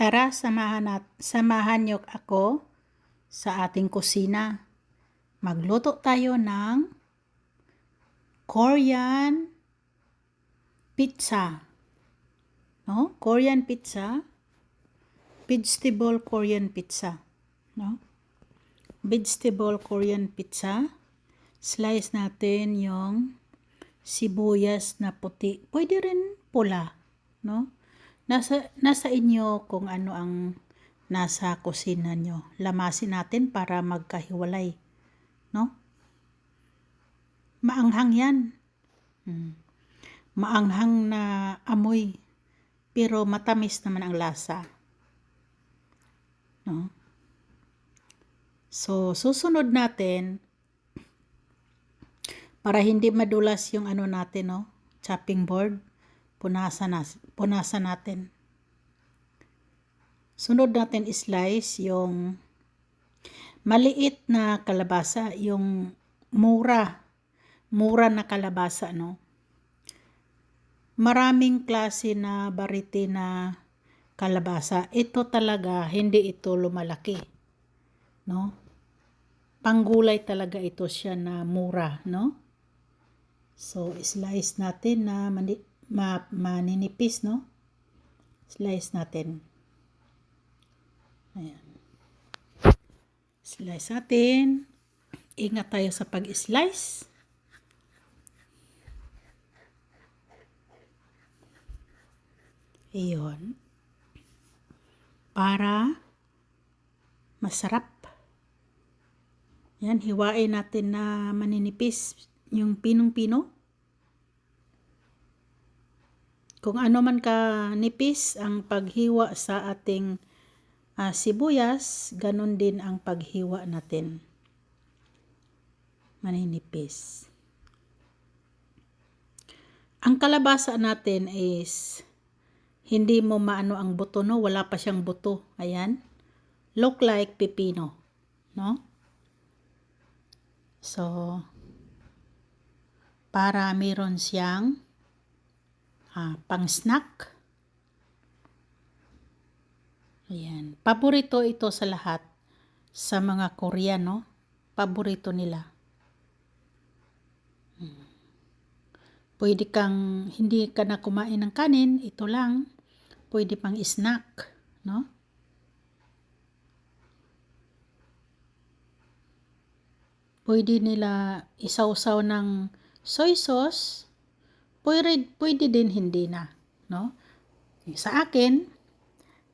Tara, samahan niyo ako sa ating kusina. Magluto tayo ng Korean pizza. No? Korean pizza. Vegetable Korean pizza. No? Vegetable Korean pizza. Slice natin yung sibuyas na puti. Pwede rin pula. No? Nasa inyo kung ano ang nasa kusina nyo. Lamasin natin para magkahiwalay. No? Maanghang yan. Maanghang na amoy. Pero matamis naman ang lasa. No? So, susunod natin, para hindi madulas yung ano natin, no? Chopping board, punasan natin. Sunod natin slice yung maliit na kalabasa, yung mura na kalabasa, no? Maraming klase na variety na kalabasa. Ito talaga, hindi ito lumalaki, no? Panggulay talaga ito siya na mura, no? So, slice natin na maninipis, no? Slice natin. Ayan. Slice natin. Ingat tayo sa pag-slice. Iyon. Para masarap. Yan, hiwain natin na maninipis yung pinong-pino. Kung ano man ka nipis ang paghiwa sa ating sibuyas, ganun din ang paghiwa natin. Maninipis. Ang kalabasa natin is hindi mo maano ang buto, no? Wala pa siyang buto. Ayan. Look like pipino. No? So, para meron siyang pang-snack. Ayan. Paborito ito sa lahat. Sa mga Koreano, paborito nila. Pwede kang, hindi ka na kumain ng kanin, ito lang. Pwede pang snack, no? Pwede nila isawsaw ng soy sauce. Pwede din hindi na, no? Sa akin,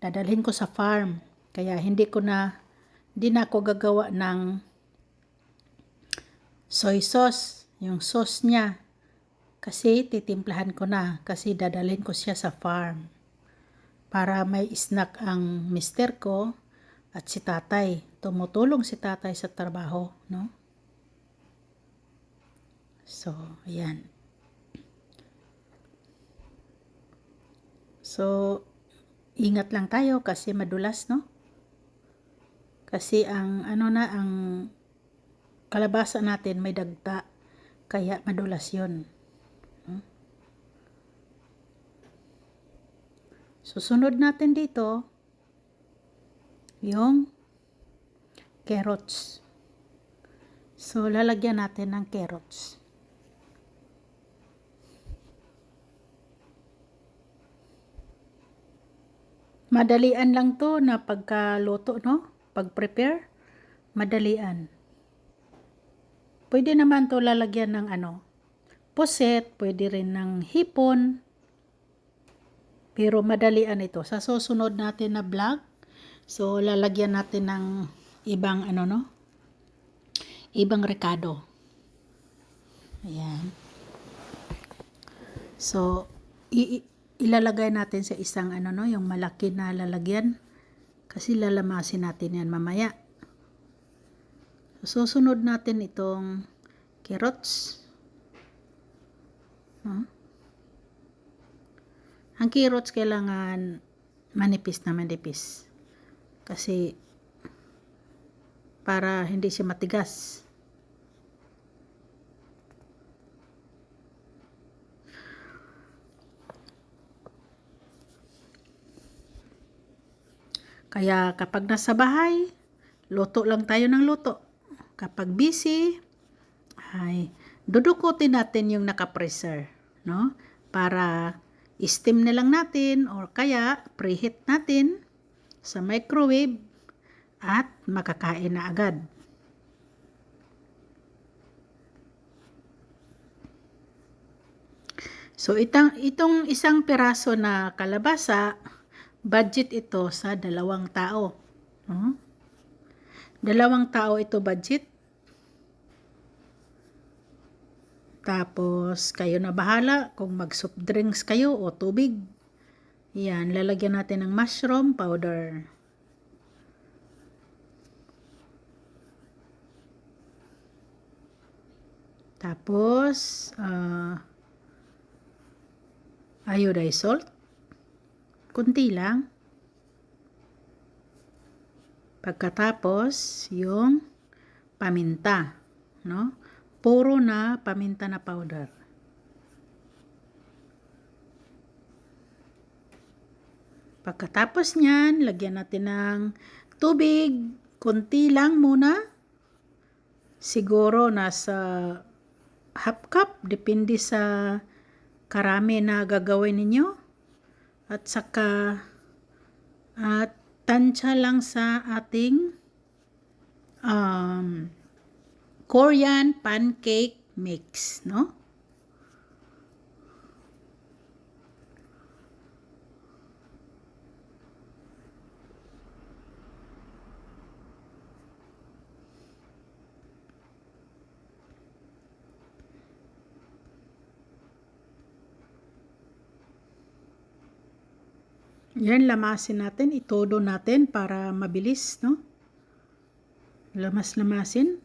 dadalhin ko sa farm. Kaya hindi na ako gagawa ng soy sauce, yung sauce niya. Kasi titimplahan ko na, kasi dadalhin ko siya sa farm. Para may snack ang mister ko at si tatay. Tumutulong si tatay sa trabaho, no? So, ayan. So, ingat lang tayo kasi madulas, no? Kasi ang kalabasa natin may dagta, kaya madulas 'yon. Susunod natin dito yung carrots. So, lalagyan natin ng carrots. Madalian lang to na pagkaluto, no? Pag-prepare, madalian. Pwede naman to lalagyan ng puset, pwede rin ng hipon. Pero madalian ito. Sa susunod natin na vlog, so lalagyan natin ng ibang ibang rekado. Ayan. So, ilalagay natin sa isang yung malaki na lalagyan. Kasi lalamasin natin yan mamaya. Susunod natin itong carrots. Ang carrots kailangan manipis na manipis. Kasi para hindi siya matigas. Kaya kapag nasa bahay, luto lang tayo ng luto. Kapag busy, ay dudukutin natin yung nakapreser, no? Para steam na lang natin or kaya preheat natin sa microwave at makakain na agad. So itong isang piraso na kalabasa, budget ito sa 2 tao. No? 2 tao ito budget. Tapos, kayo na bahala kung mag-soft drinks kayo o tubig. Yan, lalagyan natin ng mushroom powder. Tapos, iodized salt. Kunti lang. Pagkatapos, yung paminta. No? Puro na paminta na powder. Pagkatapos niyan, lagyan natin ng tubig. Kunti lang muna. Siguro nasa half cup. Depende sa karami na gagawin ninyo. At saka, tansya lang sa ating Korean pancake mix, no? Yan, lamasin natin, itodo natin para mabilis, no? Lamas-lamasin.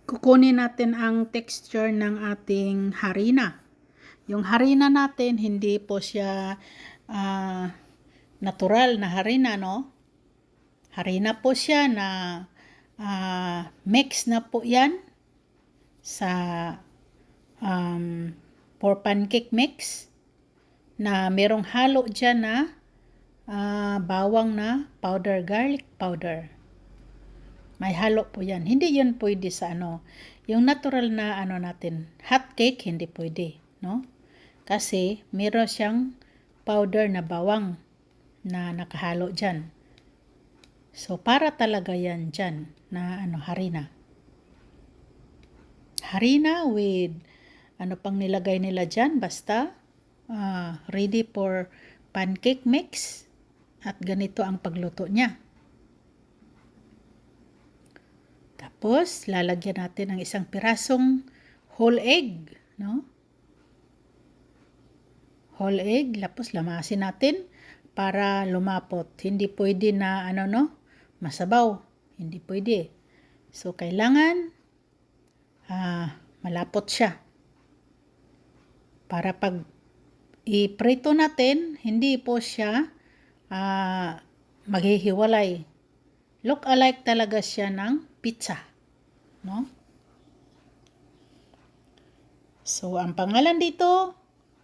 Kukunin natin ang texture ng ating harina. Yung harina natin, hindi po siya natural na harina, no? Harina po siya na mix na po yan sa for pancake mix na merong halo dyan na bawang na powder, garlic powder. May halo po yan. Hindi yun pwede sa yung natural na natin, hot cake, hindi pwede, no? Kasi meron siyang powder na bawang na nakahalo dyan. So, para talaga yan dyan na harina. Harina with pang nilagay nila dyan, basta ready for pancake mix at ganito ang pagluto niya. Tapos, lalagyan natin ng isang pirasong whole egg, no? Whole egg, tapos lamasin natin para lumapot. Hindi pwede na masabaw. Hindi pwede. So, kailangan malapot siya. Para pag iprito natin, hindi po siya maghihiwalay. Look alike talaga siya ng pizza, no? So, ang pangalan dito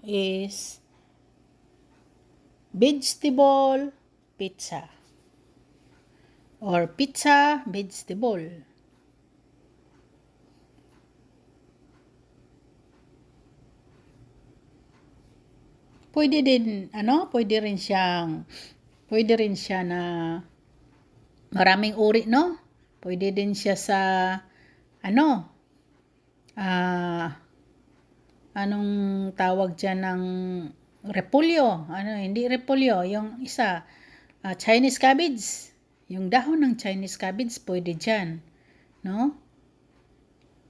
is vegetable pizza or pizza vegetable. Pwede din, pwede rin siya na maraming uri, no? Pwede din siya sa, anong tawag dyan ng repolyo? Hindi repolyo, yung isa, Chinese cabbage. Yung dahon ng Chinese cabbage, pwede dyan, no?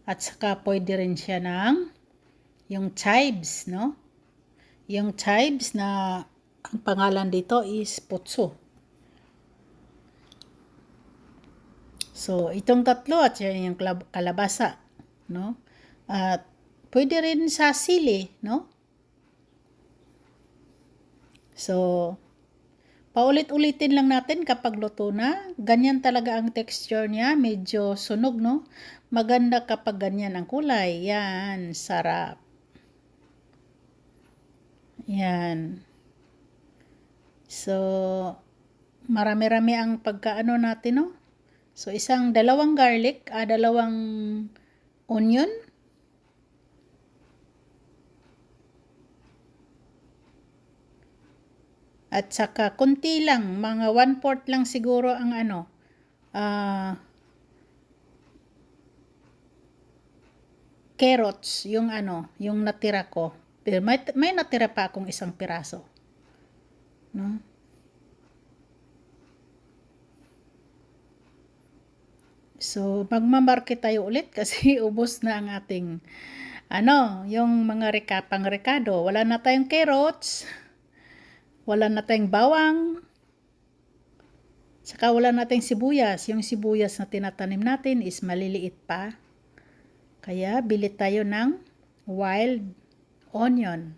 At saka pwede rin siya ng yung chives, no? Yung chives na ang pangalan dito is putso. So, itong tatlo at yung kalabasa, no? At pwede rin sa sili, no? So, paulit-ulitin lang natin kapag luto na. Ganyan talaga ang texture niya, medyo sunog, no? Maganda kapag ganyan ang kulay. Yan, sarap. Yan. So, marami-rami ang pagkaano natin, no? So, dalawang garlic, dalawang onion. At saka, kunti lang, mga 1/4 lang siguro ang carrots, yung natira ko. Pero may natira pa akong isang piraso. No? So, magmamarket tayo ulit kasi ubos na ang ating, yung mga pang-rekado. Wala na tayong carrots, wala na tayong bawang, saka wala na tayong sibuyas. Yung sibuyas na tinatanim natin is maliliit pa. Kaya, bili tayo ng wild onion.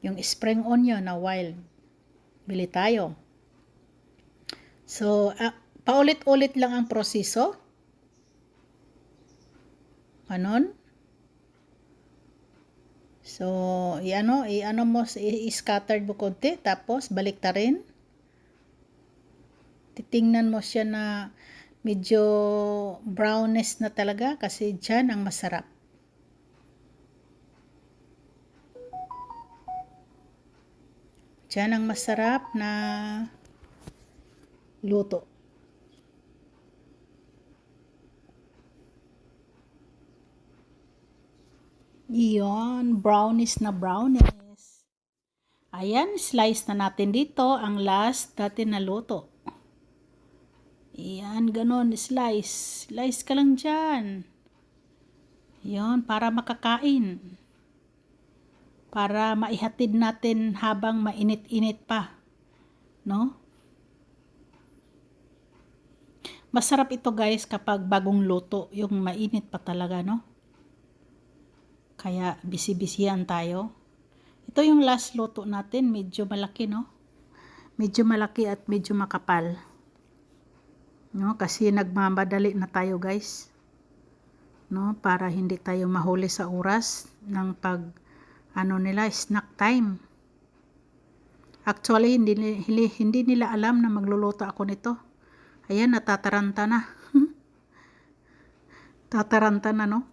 Yung spring onion na wild. Bili tayo. So, paulit-ulit lang ang proseso. Ganon. So, i-ano mo, i-scattered mo konti, tapos balik ta rin. Titingnan mo siya na medyo brownish na talaga kasi dyan ang masarap. Dyan ang masarap na luto. Iyon, brownish na brownish. Ayan, slice na natin dito ang last natin na luto. Ayan, ganon, slice. Slice ka lang dyan. Ayan, para makakain. Para maihatid natin habang mainit-init pa. No? Masarap ito guys kapag bagong luto. Yung mainit pa talaga, no? Kaya bisi-bisihan tayo. Ito yung last luto natin. Medyo malaki, no? Medyo malaki at medyo makapal. No? Kasi nagmamadali na tayo guys. No? Para hindi tayo mahuli sa oras ng snack time. Actually, hindi nila alam na magluluto ako nito. Ayan, natataranta na. Tataranta na, no?